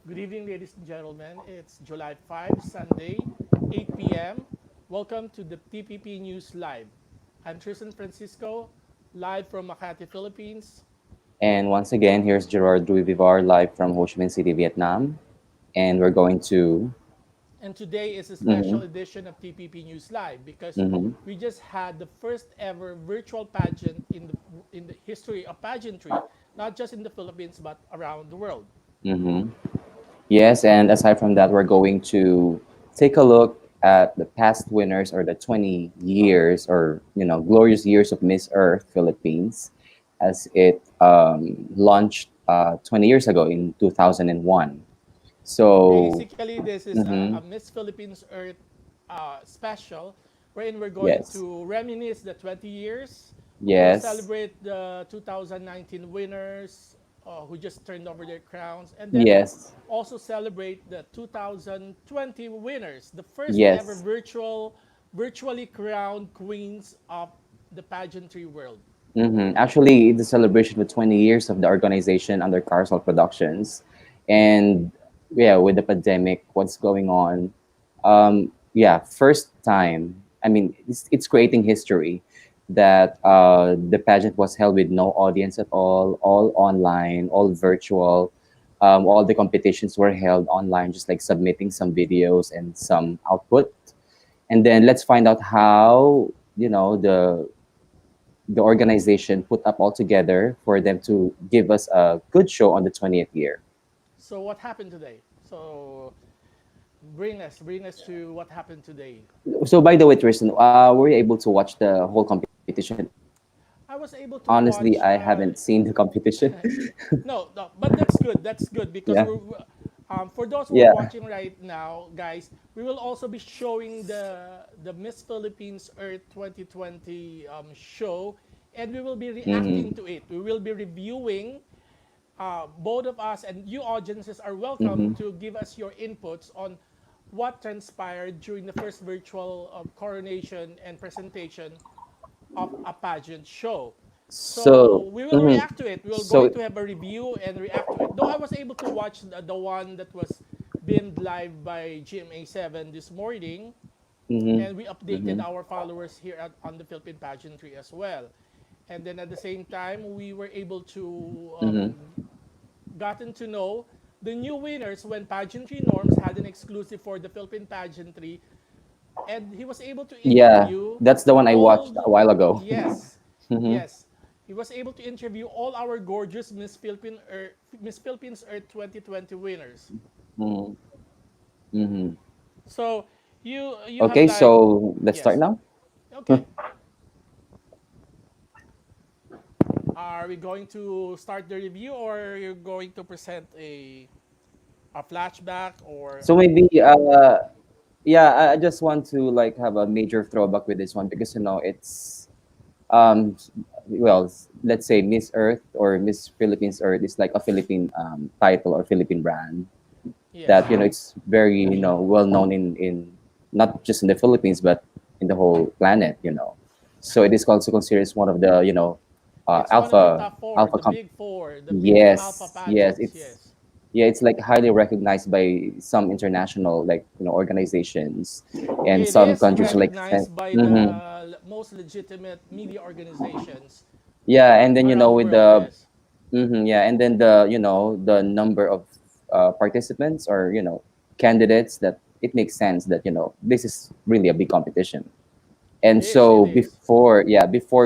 Good evening, ladies and gentlemen. It's July 5, Sunday, 8 p.m. Welcome to the TPP News Live. I'm Tristan Francisco, live from Makati, Philippines. And once again, here's Gerard Rui Vivar live from Ho Chi Minh City, Vietnam. And we're going to. And today is a Mhm, special edition of TPP News Live because mhm, we just had the first ever virtual pageant in the history of pageantry, not just in the Philippines but around the world. mhm. Yes, and aside from that, we're going to take a look at the past winners or the 20 years or, glorious years of Miss Earth Philippines as it launched 20 years ago in 2001. So, Basically, this is a mhm, Miss Philippines Earth special, wherein we're going yes, to reminisce the 20 years. We'll yes, celebrate the 2019 winners who just turned over their crowns, and then yes, also celebrate the 2020 winners, the first ever yes. virtually crowned queens of the pageantry world. Actually, the celebration of 20 years of the organization under Carousel Productions, and yeah, with the pandemic, what's going on? Yeah, first time. I mean, it's creating history that the pageant was held with no audience at all online, all virtual. All the competitions were held online, just like submitting some videos and some output. And then let's find out how the organization put up all together for them to give us a good show on the 20th year. So what happened today? So bring us to what happened today. So, by the way, Tristan, were you able to watch the whole competition? I was able to Honestly, I watch. haven't seen the competition. No, no, but that's good. That's good because Yeah, for those who are yeah. watching right now, guys, we will also be showing the Miss Philippines Earth 2020 show, and we will be reacting Mm-hmm. to it. We will be reviewing. Both of us and you audiences are welcome Mm-hmm. to give us your inputs on what transpired during the first virtual coronation and presentation of a pageant show. So, So we will mhm. react to it. We will going So, to have a review and react to it. Though I was able to watch the one that was beamed live by GMA7 this morning, mm-hmm. and we updated Mm-hmm. our followers here on the Philippine Pageantry as well. And then at the same time, we were able to Mm-hmm. gotten to know the new winners when Pageantry Norms had an exclusive for the Philippine Pageantry, and he was able to Yeah, interview that's the one I all watched a the while ago. yes, Mm-hmm. yes, he was able to interview all our gorgeous Miss Philippines Earth 2020 winners. Mm-hmm. Mm-hmm. So you have Okay, like so let's start yes, now. okay. Are we going to start the review, or you're going to present a flashback or So maybe yeah, I just want to like have a major throwback with this one because it's um well, let's say Miss Earth or Miss Philippines Earth is like a Philippine title or Philippine brand that yes, it's very well known in not just in the Philippines but in the whole planet. So it is also considered as one of the it's one of the alpha top four, alpha the comp. big four, the big alpha Yes, pageants. it's Yes, yeah, it's like highly recognized by some international like organizations and it some is countries like recognized by Mhm. the most legitimate media organizations Yeah, and then around the with world. the Yes, yeah, and then the number of participants or candidates that it makes sense that this is really a big competition. it And is. It so is. before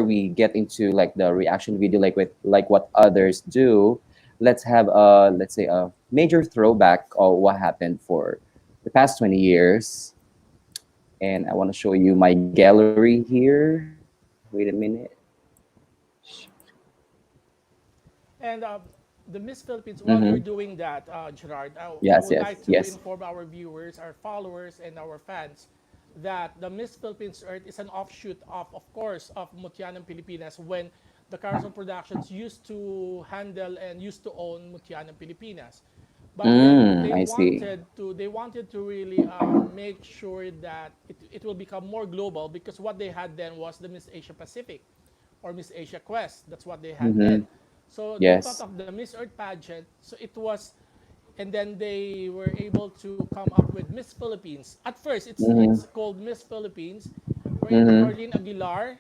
we get into like the reaction video like what others do, let's have let's say a major throwback of what happened for the past 20 years. And I want to show you my gallery here. Wait a minute. And the Miss Philippines, while Mm-hmm. you're doing that, Gerard, I Yes, would yes, like to yes. inform our viewers, our followers, and our fans that the Miss Philippines Earth is an offshoot of course, of Mutianang Pilipinas when the Carousel Productions used to handle and used to own Mutianang Pilipinas. But then I see. they wanted to really make sure that it will become more global because what they had then was the Miss Asia Pacific or Miss Asia Quest. That's what they had Mm-hmm. then. So they thought Yes. of the Miss Earth pageant. So it was and then they were able to come up with Miss Philippines. At first, Mm-hmm. it's called Miss Philippines, wherein Mm-hmm. Carlene Aguilar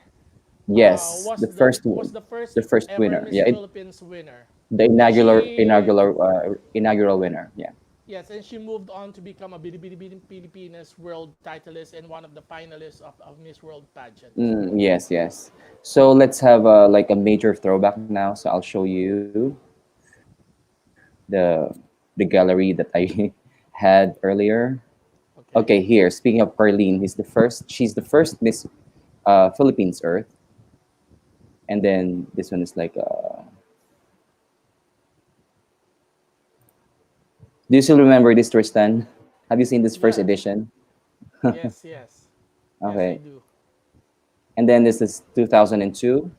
Yes, the first was one, the first the first ever winner. Miss Yeah, Philippines winner, the and inaugural winner. Yeah. she moved on to become a Bidi Pilipinas world titleist and one of the finalists of Miss World pageant. Yes, yes. So let's have like a major throwback now. So I'll show you the the gallery that I had earlier. Okay. Okay, here. Speaking of Carlene, he's the first. She's the first Miss Philippines Earth, and then this one is like. Do you still remember this, Tristan? Have you seen this first Yeah. edition? Yes. Yes. Yes, I Okay, do. and then this is 2002.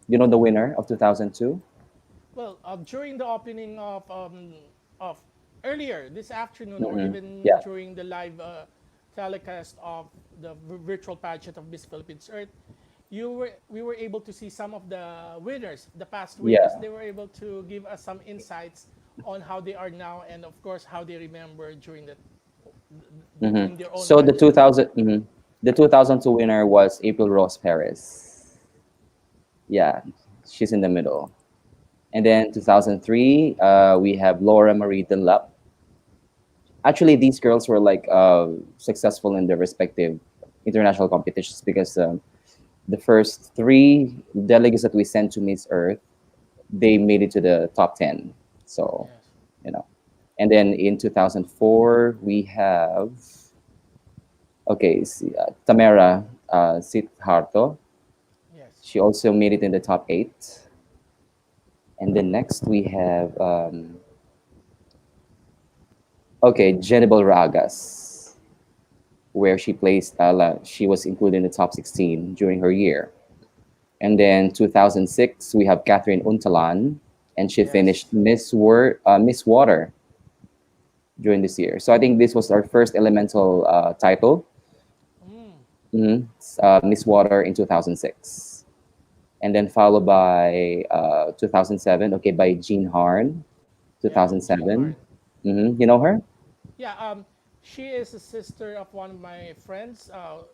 You know the winner of 2002? Well, during the opening of earlier this afternoon, or even Yeah, during the live telecast of the virtual pageant of Miss Philippines Earth, we were able to see some of the winners, the past winners. yeah. They were able to give us some insights on how they are now, and of course how they remember during in their own So pageant. the 2002 winner was April Rose Perez. Yeah, she's in the middle. And then 2003, we have Laura Marie Dunlap. Actually, these girls were like successful in their respective international competitions because the first three delegates that we sent to Miss Earth, they made it to the top 10. So, Yes. you know. And then in 2004, we have, okay, Tamara Sitharto. Yes. She also made it in the top 8. And then next we have, okay, Jennifer Ragas, where she placed, she was included in the top 16 during her year. And then 2006, we have Catherine Untalan, and she Yes. finished Miss Water during this year. So I think this was our first elemental title, Mm, Miss Water in 2006. And then followed by 2007, okay, by Jean Harn, yeah, Jean 2007. Harn. You know her? Yeah, she is a sister of one of my friends,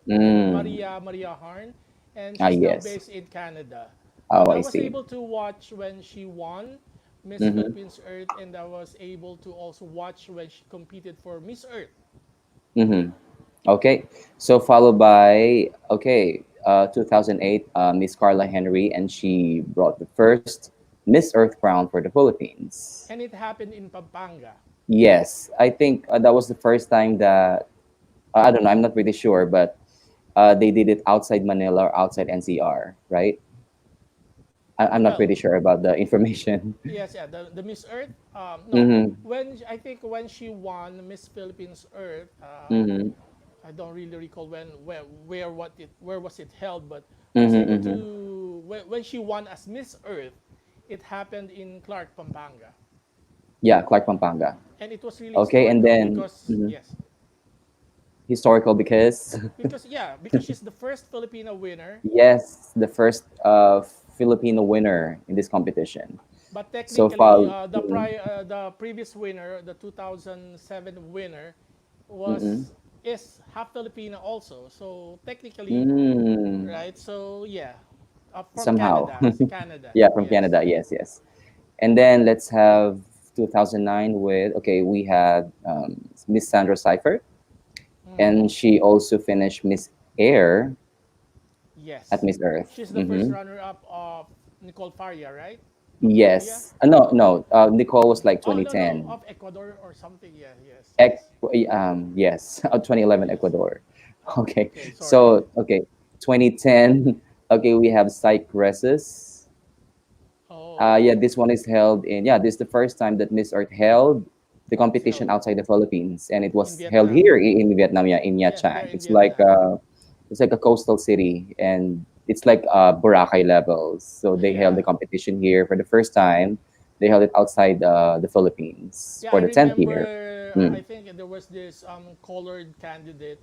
Mm. Maria Harn, and Ah, she's now yes. based in Canada. Oh, But I I was see. able to watch when she won Miss Mm-hmm. Philippines Earth, and I was able to also watch when she competed for Miss Earth. Mm-hmm. Okay. So followed by, okay, 2008, Miss Carla Henry, and she brought the first Miss Earth crown for the Philippines. And it happened in Pampanga. Yes, I think that was the first time that, I don't know, I'm not pretty sure, but they did it outside Manila or outside NCR, right? I'm not Well, pretty sure about the information. yes, yeah, the Miss Earth. No, Mm-hmm. I think when she won Miss Philippines Earth, Mm-hmm. I don't really recall where was it held, but I was Mm-hmm. able Mm-hmm. to when she won as Miss Earth, it happened in Clark, Pampanga, Yeah, Clark Pampanga. and it was really Okay, and historical then because yes, historical because because she's the first Filipino winner, yes, the first Filipino winner in this competition. but So technically far, the previous winner, the 2007 winner, mm-mm. was is half Filipino also. So technically, Mm, right? So yeah, from somehow, Canada, si Canada, yeah, from yes. Canada. Yes, yes. And then let's have 2009 with, okay, we had Miss Sandra Seifert, Mm. and she also finished Miss Air at Yes. Miss Earth. She's the first Mm-hmm. runner-up of Nicole Faria, right? Of India? Yes. No, no. Nicole was like Oh, no, no, 2010. of Ecuador or something. Yeah, yes, Ec- yes. yes, 2011 Yes. Ecuador. Okay. Okay, sorry. So, okay, 2010. Okay, we have Cypresses. Oh, Yeah, this one is held in, yeah, this is the first time that Miss Earth held the it's competition held outside the Philippines, and it in was held Vietnam. here in Vietnam, yeah, in Nha Yes, there Trang. in Vietnam. It's like a coastal city, and it's like Boracay levels. So they held the Yeah. competition here for the first time. They held it outside the Philippines Yeah, for I the 10th year. remember I Mm. think there was this colored candidate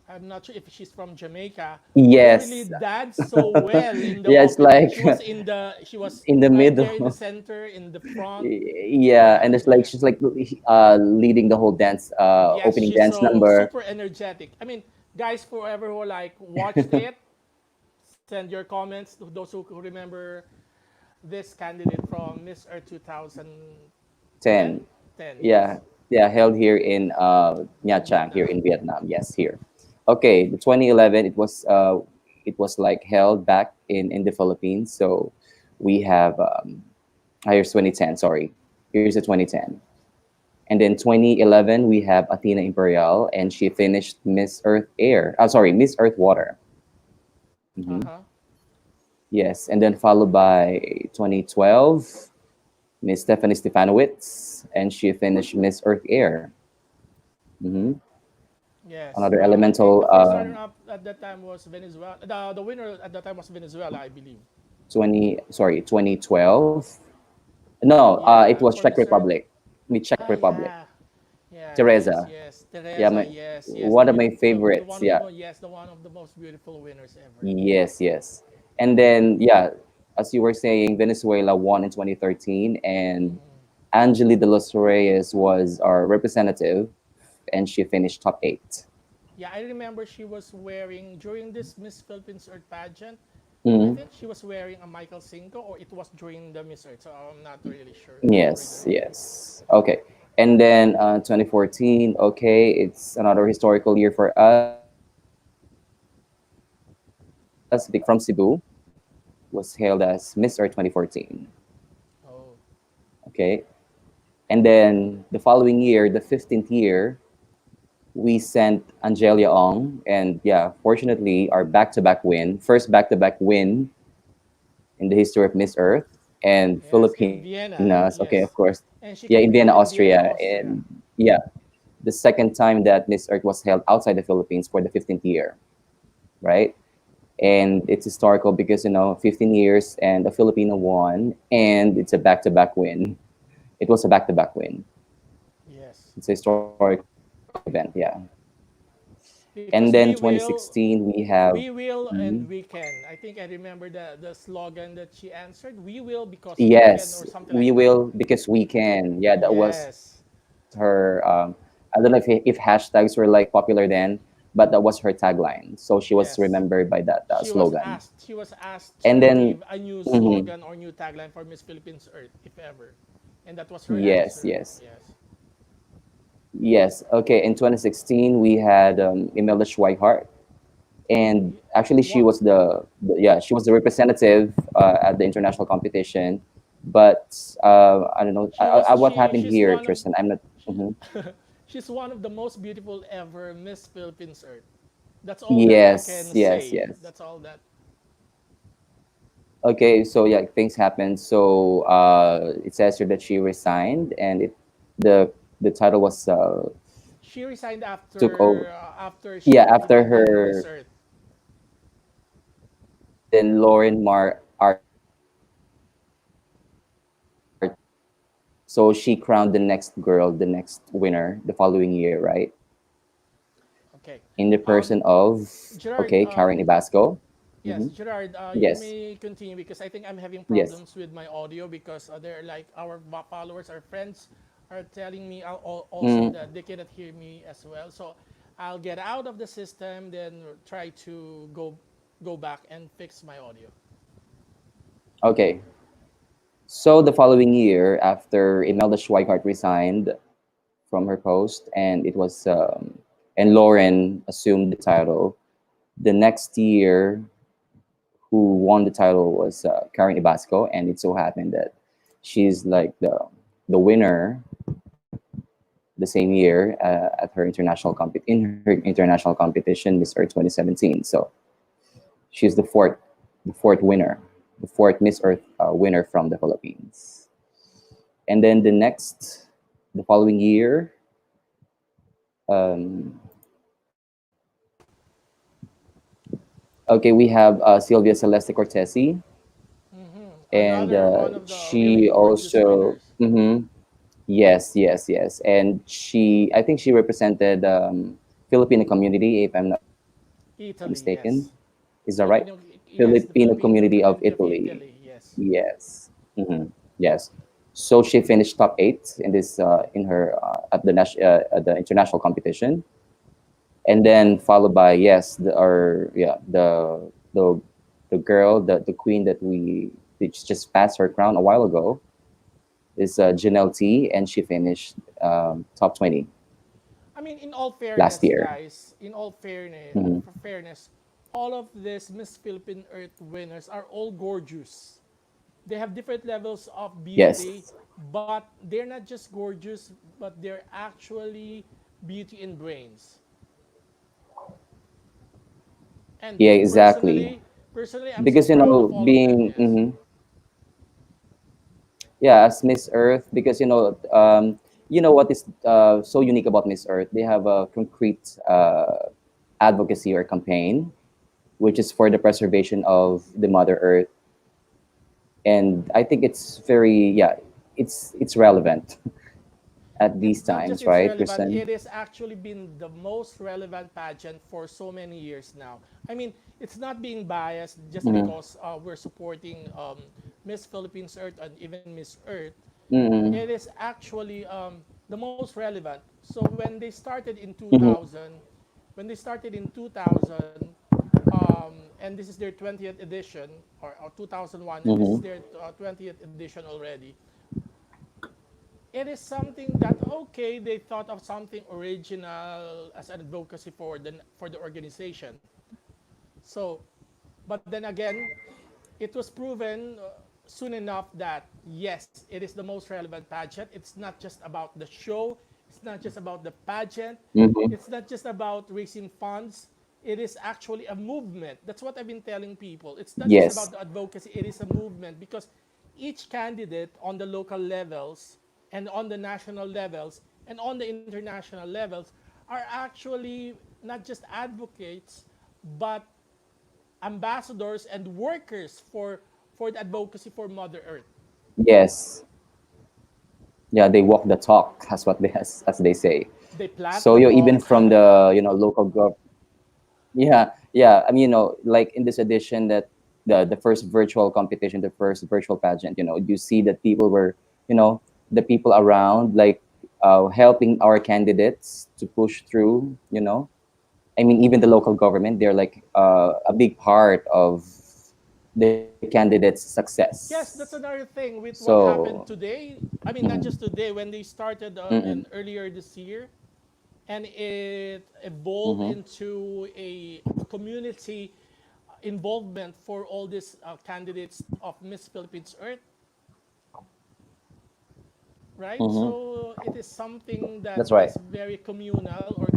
I'm not sure if she's from Jamaica, who really Yes. danced so well in the Yeah, it's opening. like She was in the right there in the middle. center, in the front. Yeah, Yeah, and it's like yeah. she's like leading the whole dance Yes, opening she's dance so number. super energetic. I mean, guys, forever who like watched it, send your comments to those who remember this candidate from Miss Earth 2010. 10. 10, Yeah, yes. yeah, held here in Nha In Trang, here Vietnam. in Vietnam. Yes, here. Okay, the 2011 it was like held back in the Philippines. So we have here's 2010. Sorry, here's the 2010. And then 2011 we have Athena Imperial, and she finished Miss Earth Air. Sorry, Miss Earth Water. Hmm. Uh-huh. Yes, and then followed by 2012 Miss Stephanie Stefanowitz, and she finished Miss Earth Air. Hmm. Yes. Another I think elemental the first runner-up at that time was Venezuela. The winner at that time was Venezuela, I believe. 2012. No, it Yeah, was for Czech Miss Earth. Republic. Me Czech Ah, Republic. yeah. Yeah, yes, Teresa. yes. Yeah, Teresa, my yes, yes. one of my The favorites. one of the Yeah. most, yes, the one of the most beautiful winners ever. Yes, yes. And then yeah, as you were saying, Venezuela won in 2013, and Angeli de los Reyes was our representative, and she finished top 8. Yeah, I remember she was wearing during this Miss Philippines Earth pageant. I Mm. think she was wearing a Michael Cinco, or it was during the Miss Earth. So I'm not really sure Yes, originally. yes. Okay. And then 2014, okay, it's another historical year for us because from Cebu was hailed as Miss Earth 2014. Oh, Okay. And then the following year, the 15th year, we sent Angelia Ong. And yeah, fortunately, our back to back win, first back to back win in the history of Miss Earth and yes, in Filipinas. Vienna, Okay, of course. yes, Yeah, and in she Vienna, competed in Austria. Vienna, And Austria. yeah, the second time that Miss Earth was held outside the Philippines for the 15th year, right? And it's historical because, 15 years and a Filipino won, and it's a back to back win. It was a back to back win. Yes, It's a historical event, yeah. And then because 2016, we have. we will, Mhm. and we can. I think I remember the slogan that she answered. We will because we can, Yes, or something we like that. will because we can. Yeah, that was Yes, her. I don't know if hashtags were like popular then, but that was her tagline. So she was yes. remembered by that slogan. She was asked And to then, give a new mhm, slogan or new tagline for Miss Philippines Earth, if ever, and that was her yes, answer. yes, Yes, yes. Okay, in 2016, we had Imelda Schweihart, and actually she what? was yeah, she was the representative at the international competition. But I don't know what happened She's here, one of Tristan. I'm not. she, Mhm. she's one of the most beautiful ever Miss Philippines Earth. That's all that I Yes, can yes, say. yes. That's all that Okay, so yeah, things happened. So it says here that she resigned, and the the title was she resigned took over. after she Yeah, after competed in Miss her, Earth. and then Lauren Mar Art. So she crowned the next girl, the next winner, the following year, right? Okay, In the person of, Gerard. okay, Karen Ibasco. Yes, Hmm. Gerard, you Yes, may continue because I think I'm having yes. problems with my audio because they're like our followers, our friends are telling me also Mm, that they cannot hear me as well. So I'll get out of the system, then try to go back and fix my audio. okay. So the following year, after Imelda Schweikart resigned from her post, and it was and Lauren assumed the title. The next year, who won the title was Karen Ibasco, and it so happened that she's like the winner the same year at her international competition, Miss Earth 2017. So she's the fourth winner, the fourth Miss Earth winner from the Philippines. And then the following year, um, okay, we have Sylvia Celeste Cortesi, and Another one of the really she gorgeous also. winners. Mhm. Yes, yes, yes. And I think she represented Filipino community, if I'm not Italy, mistaken. yes. Is that right? Yes, the Filipino Filipino community of community of Italy. Italy, yes. Yes. Yes. So she finished top eight in this in her at the international competition, and then followed by yes, the the girl, the queen that we that just passed her crown a while ago is Janelle T, and she finished top 20 I mean, in all last fairness, year. guys, in all fairness, Hmm. for fairness, all of these Miss Philippine Earth winners are all gorgeous. They have different levels of beauty, Yes. but they're not just gorgeous, but they're actually beauty in brains. And Yeah, exactly. personally, I'm so Because proud of all of them. being Yes, yeah, as Miss Earth, because you know what is so unique about Miss Earth? They have a concrete advocacy or campaign, which is for the preservation of the Mother Earth, and I think it's very it's relevant at these it's not times, just it's right, relevant. Kristen? It has actually been the most relevant pageant for so many years now. I mean, it's not being biased just Mm-hmm. because we're supporting Miss Philippines Earth and even Miss Earth. Mm-hmm. It is actually the most relevant. So when they started in Mm-hmm. 2000, when they started in 2000, and this is their 20th edition, or 2001, and this is Mm-hmm. their 20th edition already. It is something that okay, they thought of something original as an advocacy for the organization. So, but then again, it was proven soon enough that yes, it is the most relevant pageant. It's not just about the show, it's not just about the pageant, Mm-hmm. it's not just about raising funds. It is actually a movement. That's what I've been telling people. It's not just Yes. about the advocacy, it is a movement because each candidate on the local levels and on the national levels and on the international levels are actually not just advocates but ambassadors and workers for the advocacy for Mother Earth. Yes. Yeah, they walk the talk, as they say. They plant So the even talk. from the local gov. Yeah, yeah. I mean, like in this edition, that the first virtual competition, the first virtual pageant, you see that people were, the people around, like helping our candidates to push through. I mean, even the local government, they're like a big part of the candidate's success. Yes, that's another thing with what So, happened today. I mean, not mm, just today, when they started mm-mm, and earlier this year, and it evolved mm-hmm, into a community involvement for all these candidates of Miss Philippines Earth, right? mm-hmm. So it is something that That's right. is very communal or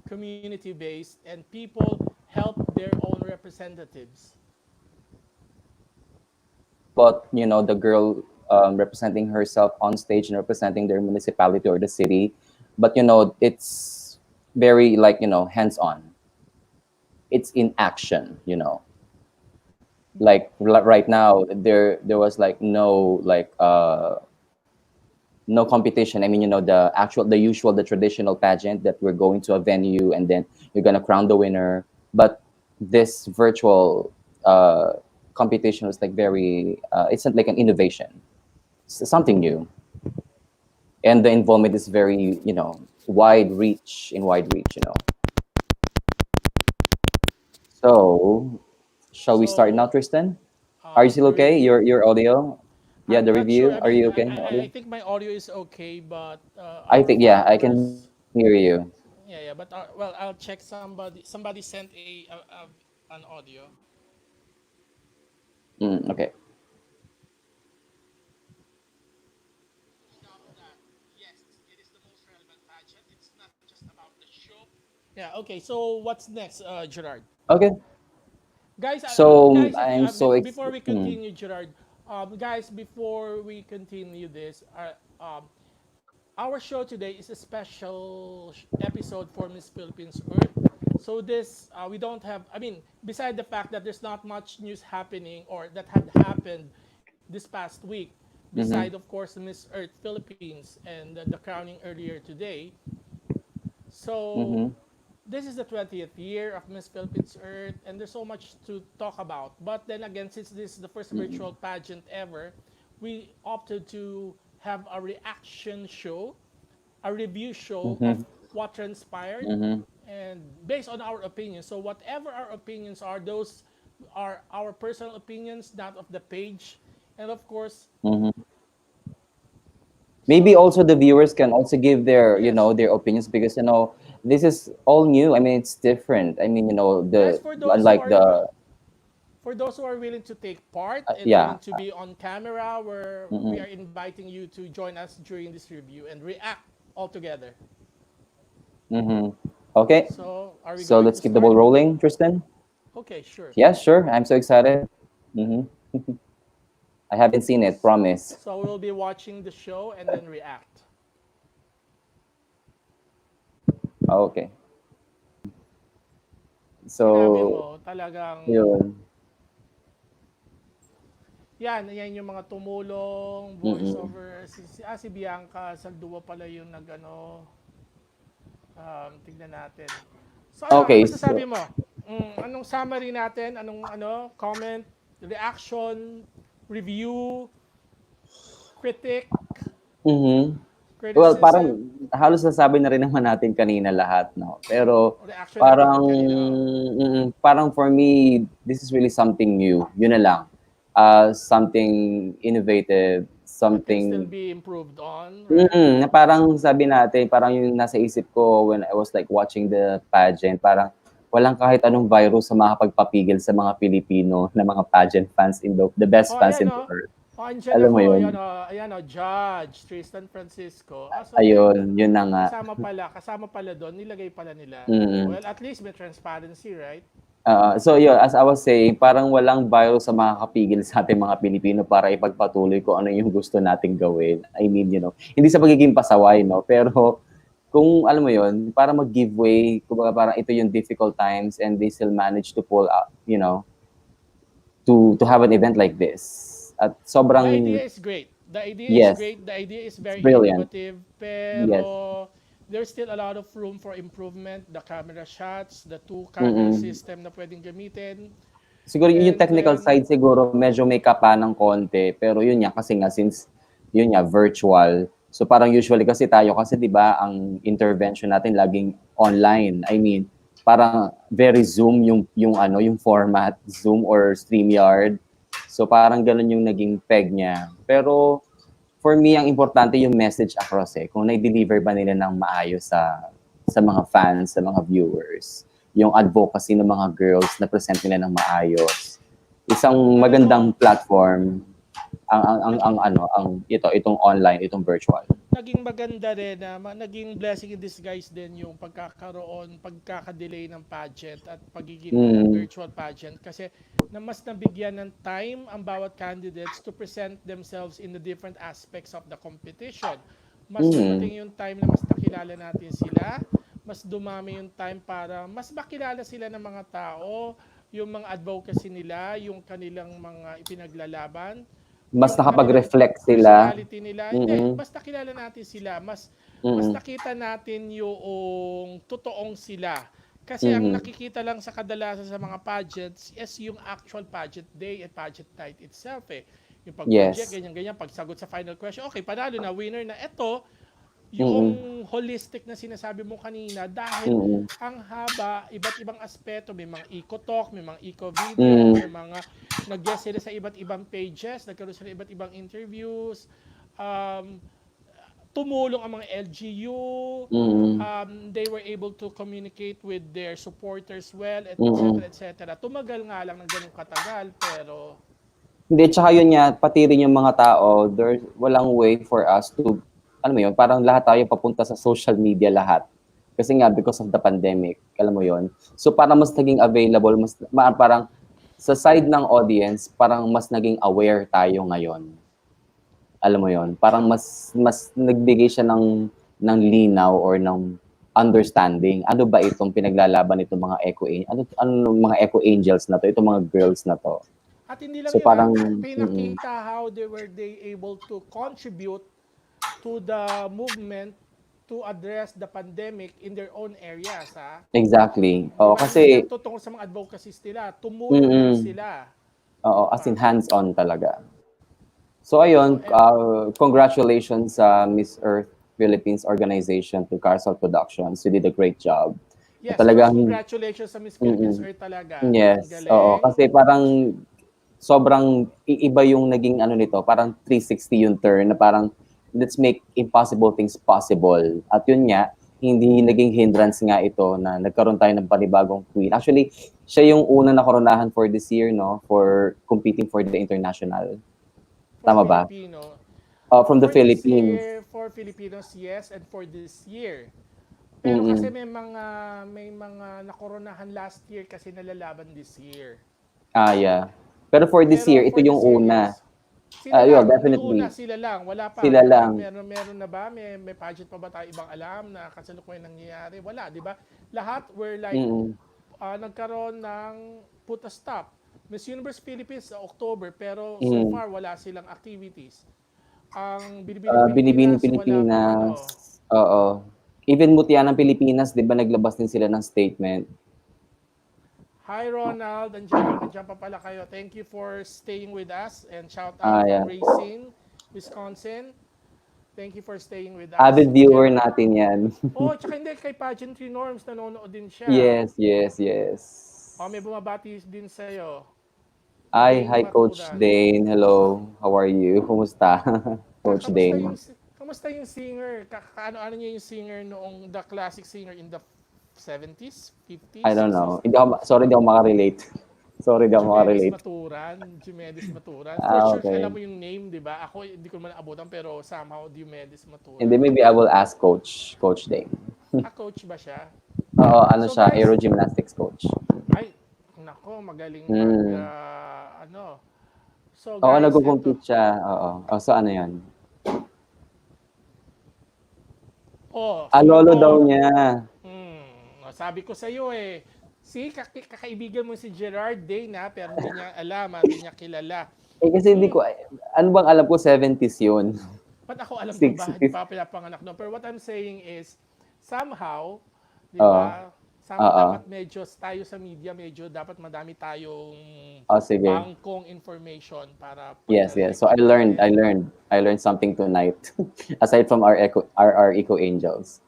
community based, and people help their own representatives. It's not about the girl representing herself on stage and representing their municipality or the city, but it's very like hands on. It's in action. Like right now there was like no competition. I mean, the usual, the traditional pageant that we're going to a venue and then you're gonna crown the winner. But this virtual uh, competition was like very. It's not like an innovation. It's something new, and the involvement is very wide reach. So, shall we start now, So Tristan? Are you still the okay? review. Your audio? Yeah, I'm the not sure. review. I Are mean, you okay? The I audio? think my audio is okay, but I our think yeah, I can followers, hear you. yeah, yeah. But well, I'll check somebody. Somebody sent an audio. Okay. Enough that yes, it is the most relevant pageant. It's not just about the show. Yeah. Okay. So what's next, Gerard? Okay. Guys, So guys, if you I'm so before we continue, Gerard, guys, before we continue this, our show today is a special episode for Miss Philippines Earth. So this we don't have. I mean, beside the fact that there's not much news happening or that had happened this past week, beside mm-hmm, of course Miss Earth Philippines and the crowning earlier today. So mm-hmm. this is the 20th year of Miss Philippines Earth, and there's so much to talk about. But then again, since this is the first virtual pageant ever, we opted to have a reaction show, a review show of Mm-hmm. what transpired, Mm-hmm. and based on our opinions. So whatever our opinions are, those are our personal opinions, not of the page. And of course, Mm-hmm. Maybe so also the viewers can also give their, yes, their opinions, because this is all new. I mean, it's different. I mean, yes, the unlike the for those who are willing to take part and willing yeah. to be on camera, where we Mm-mm. are inviting you to join us during this review and react all together. Mm-hmm. Okay, So, are we so going let's to keep the start? ball rolling, Tristan. Okay, sure. Yeah, sure. I'm so excited. Mm-hmm. I haven't seen it. Promise. So, we'll be watching the show and then react. Okay. Sinabi So mo, talagang yun. yan yung mga tumulong, Mm-mm. voiceover. Si Bianca Saldua pala yung tignan natin. So ano Okay, masasabi so mo? Anong summary natin? Anong comment, reaction, review, critic, mhm. Well, criticism, parang halos nasabi na rin naman natin kanina lahat, no? Pero reaction natin parang din kanina. Oh. parang for me, this is really something new. Yun na lang. Something innovative, That can still something be improved on, right? na parang sabi natin, parang yung nasa isip ko when I was like watching the pageant, parang walang kahit anong virus sa makapagpapigil sa mga Pilipino na mga pageant fans in the best Oh, fans ayan in the oh. world. Oh, andyan Alam mo ako. yun? Ayan oh, Judge Tristan Francisco. So Ayun, yun na nga. kasama pala doon, nilagay pala nila. Mm. Well, at least may transparency, right? So yun, as I was saying, parang walang virus sa makakapigil sa ating mga Pilipino para ipagpatuloy kung ano yung gusto nating gawin. I mean, hindi sa pagiging pasaway, no? Pero kung alam mo yun, para mag-give way, kumbaga parang ito yung difficult times and they still manage to pull out, to have an event like this. At The sobrang, idea is great. The idea is yes, great. The idea is it's very brilliant. innovative, Yes. pero there's still a lot of room for improvement. The camera shots, the two camera Mm-mm. system na pwedeng gamitin. Siguro yun yung And technical then, side siguro medyo may kapa ng konti, pero yun nga kasi nga since yun nga virtual. So parang usually kasi tayo kasi 'di ba ang intervention natin laging online. I mean, parang very Zoom yung format, Zoom or StreamYard. So parang ganun yung naging peg niya. Pero for me ang importante yung message across kung na-deliver ba nila ng maayos sa mga fans, sa mga viewers, yung advocacy ng mga girls na present nila ng maayos. Isang alam mo, magandang platform ang naging ano, ang itong online, itong virtual. naging maganda rin na naging blessing in disguise din yung pagkakadelay ng pageant at pagiging Mm. virtual pageant kasi na mas nabigyan ng time ang bawat candidates to present themselves in the different aspects of the competition. Mas Mm. dumating yung time na mas nakilala natin sila, mas dumami yung time para mas makilala sila ng mga tao, yung mga advocacy nila, yung kanilang mga ipinaglalaban, Mas yung kanilang nakapag-reflect sila. personality nila. Hindi, Mm. mas nakilala natin sila, mas Mm. nakita natin yung totoong sila. Kasi ang Mm. nakikita lang sa kadalasan sa mga pageants is yung actual pageant day and pageant night itself eh. Yung pag-project, Yes. ganyan-ganyan, pagsagot sa final question, okay, panalo na, winner na. Ito, Mm. yung holistic na sinasabi mo kanina dahil Mm. ang haba, iba't ibang aspeto, may mga eco-talk, may mga eco-video, Mm. may mga nag-guest sila sa iba't ibang pages, nagkaroon sila iba't ibang interviews, um, tumulong ang mga LGU, Mm. they were able to communicate with their supporters well, Mm. etc. etc. Tumagal nga lang ng ganung katagal, pero Hindi, tsaka yun nga, pati rin yung mga tao, there's walang way for us to, alam mo yun, parang lahat tayo papunta sa social media lahat. Kasi nga, because of the pandemic, alam mo yun. So parang mas naging available, parang sa side ng audience, parang mas naging aware tayo ngayon. Alam mo yun, parang mas nagbigay siya ng linaw or ng understanding. Ano ba itong pinaglalaban nitong mga ano mga eco angels na to, itong mga girls na to. at hindi lang So yun ha, parang pinakita how they able to contribute to the movement to address the pandemic in their own areas, ha? Exactly. Di Oo, ba? Hindi lang kasi to tungkol sa mga advocacies nila. Tumulong din mm, sila. oo, Di as in ba? hands-on talaga. So So, ayun, congratulations sa Miss Earth Philippines organization to Carsol Productions. You did a great job. At yes, first talagang, congratulations sa Miss Philippines mm, Earth talaga. Ang yes, oo. galing. Kasi parang sobrang iba yung naging ano nito, parang 360 yung turn na parang let's make impossible things possible. At yun nga, hindi naging hindrance nga ito na nagkaroon tayo ng panibagong queen. Actually, siya yung una na koronahan for this year, no? For competing for the international. For Tama ba? Filipino. From the For this Philippines. year, for Filipinos, yes, and for this year. Pero kasi Mm-mm. may mga nakoronahan last year kasi nalalaban this year. Yeah. Pero for this Pero year, ito for yung this year, una. yes. Sila Yun, lang, yung una definitely. sila lang, wala pa, Sila 'di ba? lang. Meron na ba? May pageant pa ba tayo ibang alam na kasalukuyan nangyayari? Wala, 'di ba? Lahat were like Mm-mm. nagkaroon ng put a stop. Miss Universe Philippines sa October pero so Mm. far wala silang activities. Ang Binibining Binibining Pilipinas wala pang Pilipinas. ano. Oo. Even Mutya ng Pilipinas, di ba naglabas din sila ng statement? Hi Ronald, andiyan pa pala kayo. Thank you for staying with us and shout out from Yeah. Racine, Wisconsin. Thank you for staying with us. Avid viewer natin yan. Oh, tsaka hindi kay Pageantry Norms nanonood din siya. Yes, yes, yes. Oh, may bumabati din sa'yo. Ay, Dane hi Coach Maturan. Dane. Hello. How are you? Kumusta? Coach Kamusta Dane. yung singer? Kaano-ano niya yung singer noong the classic singer in the 70s, 50s, I don't 60s? know. Sorry, hindi ako makarelate. Sorry, hindi ako Jimenez makarelate. Maturan. Jimenez Maturan. For sure, alam Okay. mo yung name, di ba? Ako, hindi ko naman abutan, pero somehow, Jimenez And then Maturan. maybe I will ask Coach Dane. Coach ba siya? Oo, ano So siya, guys, aerogymnastics coach. ay, nako, magaling Hmm. ano. So Oo, guys, eto. nagko-compete siya. Oo. So ano yun? Oh, si Lolo daw Lolo. niya. Sabi ko sa iyo eh. Si kakaibigan mo si Gerard Day na pero hindi niya alam, hindi niya kilala. Kasi hindi Hmm, ko, ano bang alam ko, 70s yun. ba't ako alam ko ba? Hindi 60s. pa pinapanganak no. Pero what I'm saying is, somehow, di Oo. ba, Oo. dapat medyo tayo sa media, medyo dapat madami tayong Sige. bangkong information para Yes, yes. So pagka-record natin. I learned something tonight. Aside from our eco angels.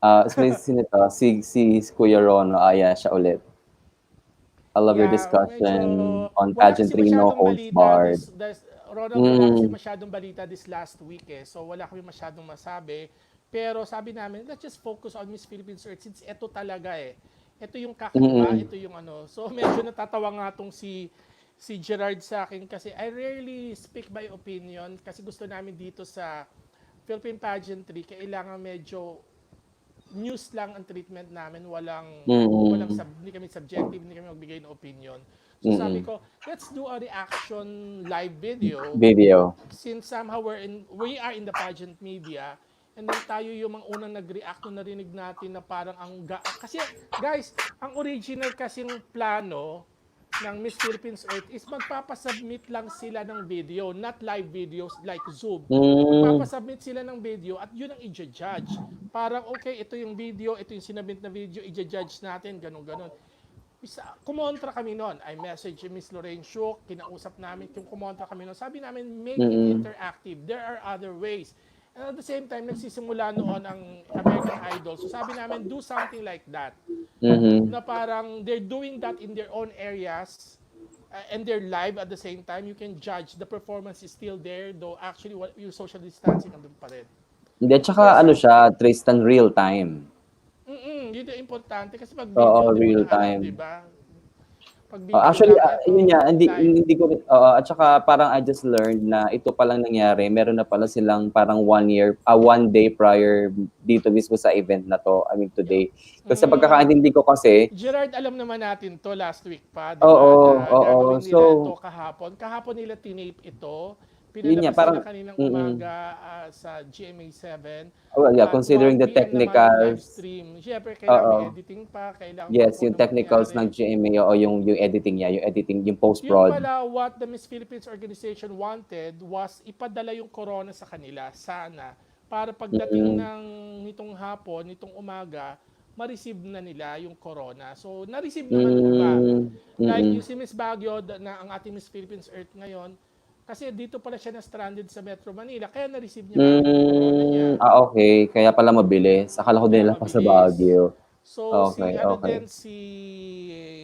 Sino to? Si Kuya Ron. Yeah, siya ulit. I love your Yeah, medyo discussion on wala kasi pageantry, no masyadong holds balita barred. Ronald, wala kasi Mm, masyadong balita this last week eh. So wala kami masyadong masabi. Pero sabi namin, let's just focus on Miss Philippines Earth since ito talaga eh. Ito yung kakaiba, mm, ito yung ano. So medyo natatawa nga tong si Gerard sa akin kasi I rarely speak by opinion kasi gusto namin dito sa Philippine Pageantry kailangan medyo news lang ang treatment namin, mm, hindi kami subjective, hindi kami magbigay ng opinion. So sabi mm. ko, let's do a reaction live video Video. since somehow we are in the pageant media and then tayo yung mga unang nag-react nung narinig natin na parang kasi guys, ang original kasing plano ng Miss Philippines Earth is magpapasubmit lang sila ng video, not live videos like Zoom. Mm, Magpapasubmit sila ng video at yun ang i-judge. Parang okay, ito yung video, ito yung sinabit na video, i-judge natin, ganun-ganun. Kumontra kami noon. I message Miss Laurencio, kinausap namin yung kumontra kami noon. Sabi namin, make it mm, interactive. There are other ways. And at the same time, nagsisimula noon ang American Idol. So sabi namin, do something like that mm. na parang they're doing that in their own areas and they're live at the same time. You can judge the performance is still there though actually yung social distancing andun pa rin. Hindi, So tsaka ano siya, Tristan real time. yun yung importante kasi pag Oo, video di mo real na alam, time. di ba? Pag video Actually, lang yun ito nga, live. hindi ko, at saka parang I just learned na ito palang nangyari, meron na pala silang parang 1 year, 1 day prior dito mismo sa event na to, I mean Yeah. today. Kasi sa pagkakaintindi ko kasi, Gerard, alam naman natin to last week pa, di ba? oo, Na oo, gagawin so, nila ito kahapon. Kahapon nila tinape ito. yun nga, Pinalabas parang, nila kaninang mm, umaga sa GMA 7. well, yeah, At considering the 1 p.m. naman yung live technicals, stream. Siyempre, kailangan may oo, editing pa, kailangan pa yes, po yung na technicals ng mangyari. GMA, o yung editing niya, yung editing, yung Yung post-prod. pala, what the Miss Philippines organization wanted was ipadala yung corona sa kanila, sana, para pagdating Mm, ng nitong hapon, nitong umaga, ma-receive na nila yung corona. So, na-receive naman ng iba. mm, Like mm, yung si Miss Baguio na ang ating Miss Philippines Earth ngayon, kasi dito pala siya na stranded sa Metro Manila, kaya na-receive niya kaagad yung corona niya. okay. Kaya pala mabilis. Akala ko Kaya dinala pa sa mabilis. Baguio. So, Okay, si ano okay. din,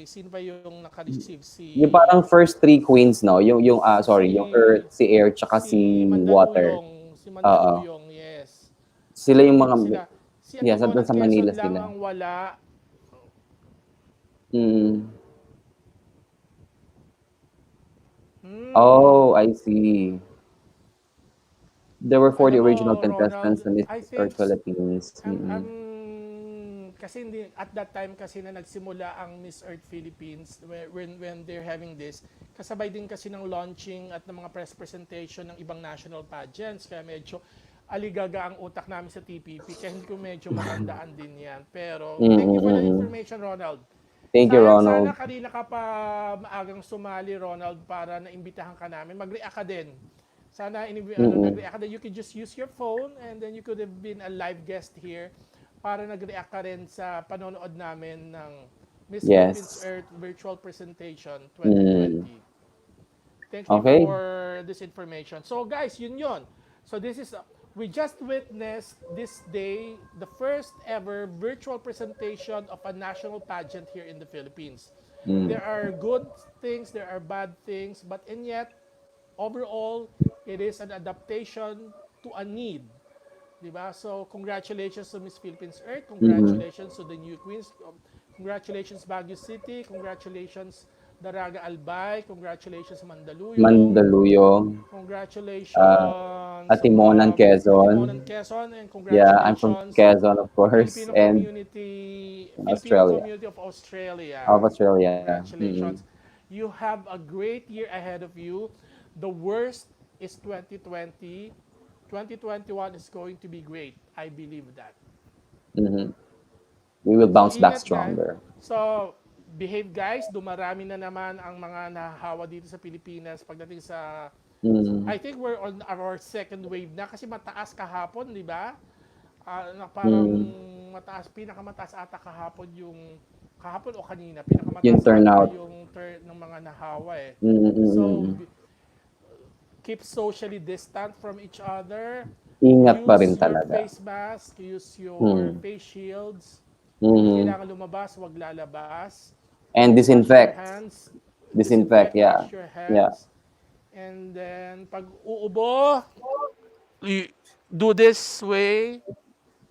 sino ba yung naka-receive? Yung parang first three queens, no? Sorry, yung Si, Earth, si Air, tsaka si si Water. Oo. Mandaluyong, yes. Sila yung mga, Nandito sila. Si yes, doon Antigonan sa Manila Quezon lang sila. ang wala. Mm. Oh, Hmm. I see. There were Alam 40 mo, original Ronald, contestants na Miss I Earth think Philippines. I'm kasi hindi at that time kasi na nagsimula ang Miss Earth Philippines when they're having this, kasabay din kasi ng launching at ng mga press presentation ng ibang national pageants, kaya medyo aligaga ang utak namin sa TPP, kaya hindi ko medyo matandaan din yan. Pero thank you for the Mm-mm-mm. information, Ronald. Thank you, Sayang, sana Ronald. kanina ka pa maagang sumali, Ronald, para naimbitahan ka namin. Mag-react ka din. Sana Mm-mm. nag-react ka din. You could just use your phone and then you could have been a live guest here para nag-react ka rin sa panonood namin ng Miss Philippines Yes. Earth Virtual Presentation Mm. 2020. Thank you Okay. for this information. So guys, yun. So this is, we just witnessed this day the first ever virtual presentation of a national pageant here in the Philippines. Mm. There are good things, there are bad things, but in yet, overall, it is an adaptation to a need. Diba? So, congratulations to Miss Philippines Earth. Mm-hmm. Congratulations to the new queens. Congratulations Baguio City. Congratulations Daraga Albay. Congratulations Mandaluyong. Mandaluyong, uh, Congratulations Atimonan, Atimonan Quezon. Quezon, and Yeah, I'm from congratulations Quezon, of course, and Filipino Australia, community of Australia. of Australia. Mm-hmm. Congratulations. You have a great year ahead of you. The worst is 2020. 2021 is going to be great. I believe that. Mm-hmm. We will So bounce back ingat guys. stronger. So behave guys. Dumarami na naman ang mga nahahawa dito sa Pilipinas pagdating sa, Mm-hmm. I think we're on our second wave na kasi mataas kahapon, di ba? Na parang Mm-hmm. mataas, pinakamataas ata kahapon yung kahapon o kanina, Yung pinakamataas ata turnout. yung turn ng mga nahawa eh. So Mm-hmm. keep socially distant from each other. Ingat pa rin Use your talaga. face mask, use your Mm. face shields. Kung di Mm. kailangan lumabas, wag lalabas. And Wash your disinfect. hands. Disinfect, Disinfect, yeah. wash your Yeah. hands. And then, pag uubo, do this way.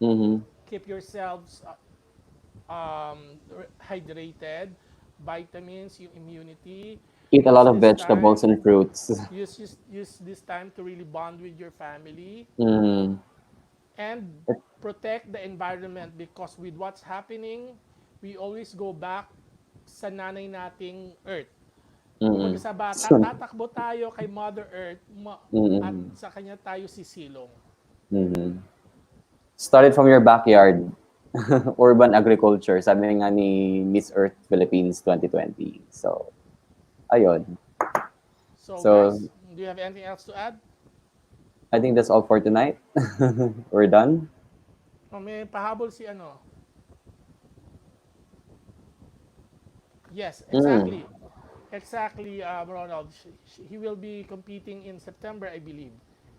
Mm-hmm. Keep yourselves hydrated. Vitamins, yung immunity. Eat a lot Use of this vegetables time. and fruits. Use this time to really bond with your family. Mm. And protect the environment, because with what's happening, we always go back sa nanay nating Earth. Kumbaga Mm. sa bata, So, tatakbo tayo kay Mother Earth at mm. sa kanya tayo sisilong. Mm. Started from your backyard. Urban agriculture, sabi nga ni Miss Earth Philippines 2020. So, ayun. So So, guys, do you have anything else to add? I think that's all for tonight. We're done. O may pahabol si ano? Yes, Mm. exactly. Exactly, Ronald. He will be competing in September, I believe.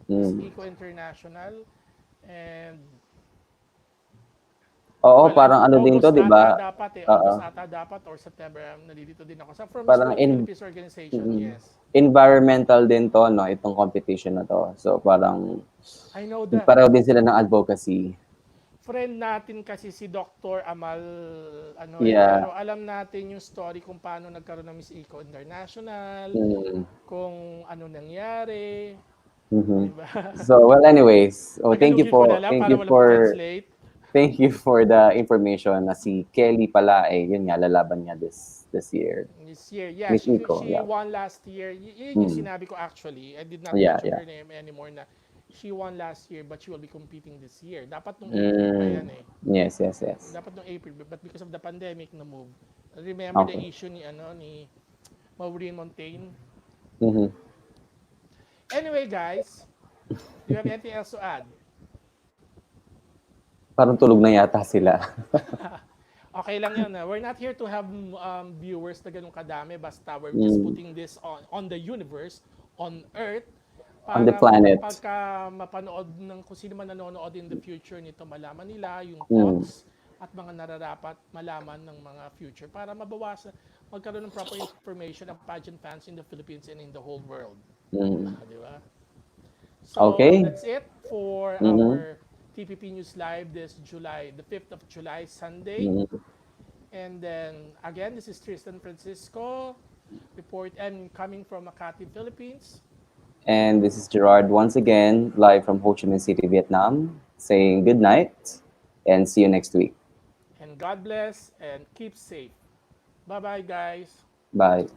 Miss Mm. Eco International. And Oo, well, parang ano din to, August 'di ba? ata dapat eh. Oo. August ata dapat or September. Nalilito din ako. So from Miss Parang World Philippines Organization, mm, yes. environmental din to, no, itong competition na to. So, parang I know the pareho din sila ng advocacy. friend natin kasi si Dr. Amal, ano eh, Yeah. pero alam natin yung story kung paano nagkaroon ng Miss Eco International, Mm. kung ano nangyari, di Mhm. ba? So, well, anyways, Tagalogin ko na lang para walang ma-translate. thank you for the information na si Kelly pala, eh, yun nga, lalaban niya this year. This year, yeah, Miss Eco, she yeah. won last year. Yun yung Mm. sinabi ko actually. I did not Yeah, mention yeah. her name anymore na she won last year but she will be competing this year. Dapat nung April pa Mm. yan eh. Yes, yes, yes. Dapat nung April, but because of the pandemic na move. Remember the Okay. issue ni Maureen Montaigne? Mhm. Anyway, guys, do you have anything else to add? Parang tulog na yata sila. Okay lang yun. We're not here to have viewers na ganun kadami. Basta we're just Mm. putting this on the universe, on Earth, On the para planet. pagka mapanood ng kung sino man nanonood in the future nito, malaman nila yung Mm. thoughts at mga nararapat malaman ng mga future para mabawasan, magkaroon ng proper information ang pageant fans in the Philippines and in the whole world. Mm. Di ba? So Okay. that's it for Mm-hmm. our TPP News Live this July, the 5th of July, Sunday. Mm-hmm. And then again, this is Tristan Francisco, report and coming from Makati, Philippines. And this is Gerard once again, live from Ho Chi Minh City, Vietnam, saying good night and see you next week. And God bless and keep safe. Bye bye, guys. Bye.